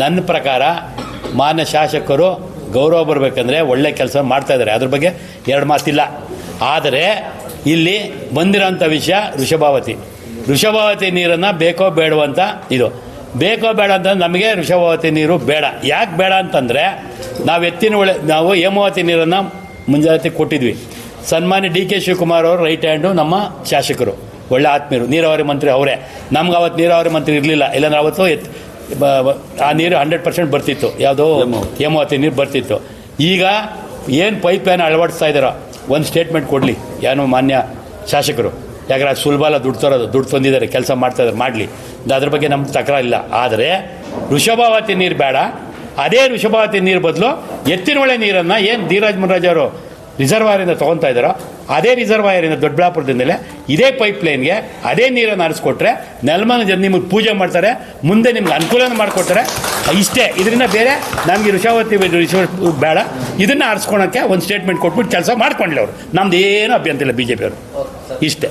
ನನ್ನ ಪ್ರಕಾರ ಮಾನ್ಯ ಶಾಸಕರು ಗೌರವ ಬರಬೇಕಂದ್ರೆ ಒಳ್ಳೆ ಕೆಲಸ ಮಾಡ್ತಾಯಿದ್ದಾರೆ, ಅದ್ರ ಬಗ್ಗೆ ಎರಡು ಮಾತಿಲ್ಲ. ಆದರೆ ಇಲ್ಲಿ ಬಂದಿರೋಂಥ ವಿಷಯ ವೃಷಭಾವತಿ ನೀರನ್ನು ಬೇಕೋ ಬೇಡವೋ ಅಂತ ಇದು ಬೇಕೋ ಬೇಡ ಅಂತ ನಮಗೆ ವೃಷಭಾವತಿ ನೀರು ಬೇಡ. ಯಾಕೆ ಬೇಡ ಅಂತಂದರೆ ನಾವು ಹೇಮಾವತಿ ನೀರನ್ನು ಮುಂಜಾನೆ ಕೊಟ್ಟಿದ್ವಿ. ಸನ್ಮಾನ್ಯ ಡಿ ಕೆ ಶಿವಕುಮಾರ್ ಅವರು ರೈಟ್ ಹ್ಯಾಂಡು ನಮ್ಮ ಶಾಸಕರು, ಒಳ್ಳೆ ಆತ್ಮೀಯರು, ನೀರಾವರಿ ಮಂತ್ರಿ ಅವರೇ. ನಮ್ಗೆ ಅವತ್ತು ನೀರಾವರಿ ಮಂತ್ರಿ ಇರಲಿಲ್ಲ, ಇಲ್ಲಾಂದ್ರೆ ಅವತ್ತು ಆ ನೀರು 100% ಬರ್ತಿತ್ತು, ಯಾವುದೋ ಹೇಮಾವತಿ ನೀರು ಬರ್ತಿತ್ತು. ಈಗ ಏನು ಪೈಪ್ ಲೈನ್ ಅಳವಡಿಸ್ತಾ ಇದ್ದಾರೋ ಒಂದು ಸ್ಟೇಟ್ಮೆಂಟ್ ಕೊಡಲಿ ಏನು ಮಾನ್ಯ ಶಾಸಕರು. ಯಾಕಂದ್ರೆ ಅದು ಸುಲಭ ಅಲ್ಲ, ದುಡ್ಡು ತಂದಿದ್ದಾರೆ, ಕೆಲಸ ಮಾಡ್ತಾಯಿದ್ದಾರೆ, ಮಾಡಲಿ, ಅದ್ರ ಬಗ್ಗೆ ನಮ್ಗೆ ತಕರಾರಿಲ್ಲ. ಆದರೆ ವೃಷಭಾವತಿ ನೀರು ಬೇಡ. ಅದೇ ವೃಷಭಾವತಿ ನೀರು ಬದಲು ಎತ್ತಿನಹೊಳೆ ನೀರನ್ನು ಏನು ಧೀರಾಜ್ ಮುನ್ರಾಜ್ ಅವರು ರಿಸರ್ವಾಯರಿಂದ ತೊಗೊತಾ ಇದ್ದಾರೋ ಅದೇ ರಿಸರ್ವಾಯರಿಂದ ದೊಡ್ಡಬಳ್ಳಾಪುರದಿಂದಲೇ ಇದೇ ಪೈಪ್ ಲೈನ್ಗೆ ಅದೇ ನೀರನ್ನು ಹರಿಸ್ಕೊಟ್ರೆ ನೆಲಮಂಗಲ ಜನ ನಿಮಗೆ ಪೂಜೆ ಮಾಡ್ತಾರೆ, ಮುಂದೆ ನಿಮ್ಗೆ ಅನುಕೂಲನ ಮಾಡಿಕೊಡ್ತಾರೆ. ಇಷ್ಟೇ, ಇದರಿಂದ ಬೇರೆ ನಮಗೆ ವೃಷಭಾವತಿ ಬೇಡ. ಇದನ್ನು ಹರಿಸ್ಕೊಳಕ್ಕೆ ಒಂದು ಸ್ಟೇಟ್ಮೆಂಟ್ ಕೊಟ್ಬಿಟ್ಟು ಕೆಲಸ ಮಾಡ್ಕೊಂಡಿಲ್ಲ ಅವರು. ನಮ್ದು ಏನೂ ಅಭ್ಯಂತರ ಇಲ್ಲ BJP ಅವರು. ಇಷ್ಟೇ.